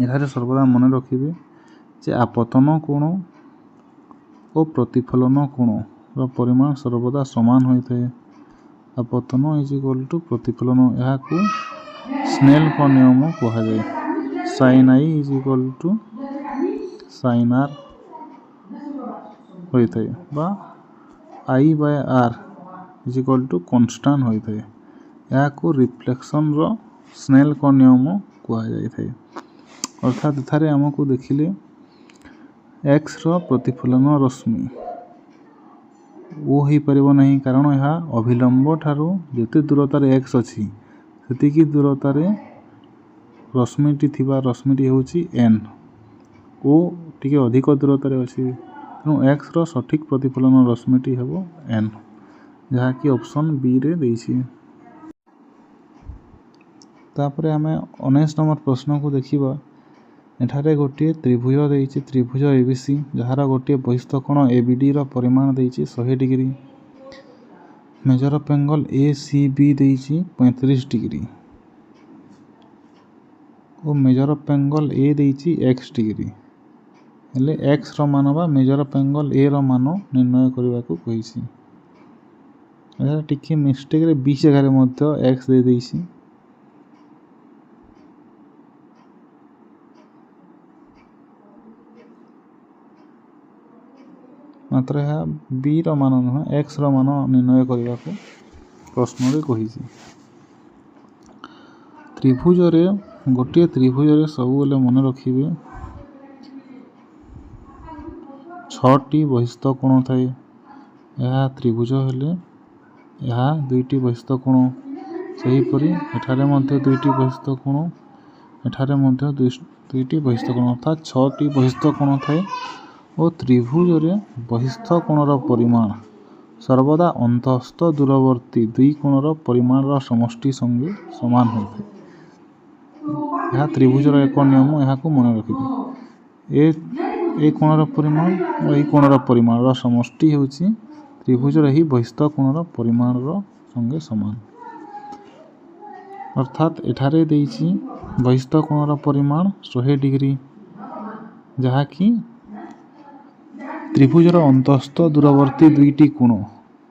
एठारे सर्वदा मन रखिबे जे आपतन कोण और प्रतिफलन कोण रो परिमाण सर्वदा समान होता है आपतन इज इक्वल टू प्रतिफलन यहाँ को स्नेल का नियम कह जाए sin i is equal to sin r होता है बा i by r is equal to constant होता है याकू रिफ्लेक्शन रो स्नेल को नियम कह जाए। अर्थात एथारे आमको देखिले एक्स रो प्रतिफलन रश्मि ओ हो पार नहीं, कारण यह अभिलंब ठारू जिते दूरतार एक्स अच्छी सेतिकी दूरतार रश्मिटी थिबा रश्मिटी होची एन ओ टिके अधिक दूरतार अच्छी, तेणु एक्स रो सठिक प्रतिफलन रश्मिटी हेबो एन, जहाँकि ऑप्शन बी रे देइछि। तापरे आमे 19 नंबर प्रश्न को देखिबा। एठारे गोटे त्रिभुज देइछि, त्रिभुज एबीसी, जहार गोटे बहिस्थ कोण एबीडी रो परिमाण देइछि 100 degree. Measure of angle ACB देइछि 35 डिग्री और मेजर ऑफ एंगल ए देइछि x डिग्री। हेले x रो मान बा मेजर ऑफ एंगल ए रो मान निर्णय करबा को कहिछि। एटा टिके मिस्टेक रे 20 जगह रे मध्य x दे देइछि। मात्र यह बी रो मान नुह एक्स रो मान निर्णय करबा को प्रश्न रे कहिछि। त्रिभुज रे गोटे त्रिभुज रे सब बेले मन रखिबे 6टी बहिस्थ कोण थाए। यह त्रिभुज हेले यह दुईटी बहिस्थ कोण, सही परि एठारे मध्य दुईटी बहिस्थ कोण, एठारे मध्य दुईटी बहिस्थ कोण, अर्थात 6टी बहिस्थ कोण थाए और त्रिभुज रे बहिस्थ कोणर परिमाण सर्वदा अंतस्थ दूरवर्ती दुई कोणर परिमाण समष्टि संगे समान होता है। यह त्रिभुजर एक नियम, यह मन रखिबे ए कोणर परिमाण और ए कोणर परिमाण समष्टि होछि त्रिभुजर ही बहिस्थ कोणर परिमाण संगे समान। अर्थात एठारे देइछि बहिस्थ कोणर परिमाण 100 डिग्री, जहाँकि त्रिभुजर अंतस्थ दूरवर्ती दुईटी कोण,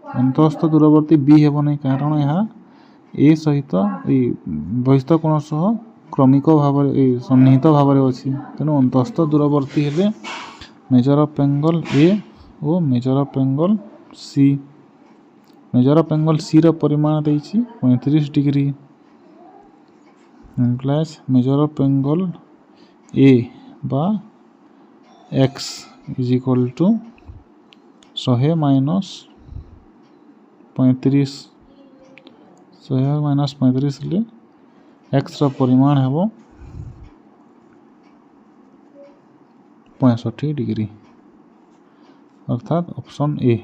अंतस्थ दूरवर्ती बी हेब नहीं, कारण यह ए सहित बहिस्थ कोण सह क्रमिक भाव सन्निहित भाव अच्छी, तेणु अंतस्थ दूरवर्ती हेले मेजर ऑफ एंगल ए और measure of angle C. Measure of angle C रो परिमाण देइछि 35 degree implies measure of angle A बा x is equal to 100 minus 35, 100 minus 35 ले एक्स रो परिमाण हेबो 65 डिग्री, अर्थात ऑप्शन ए।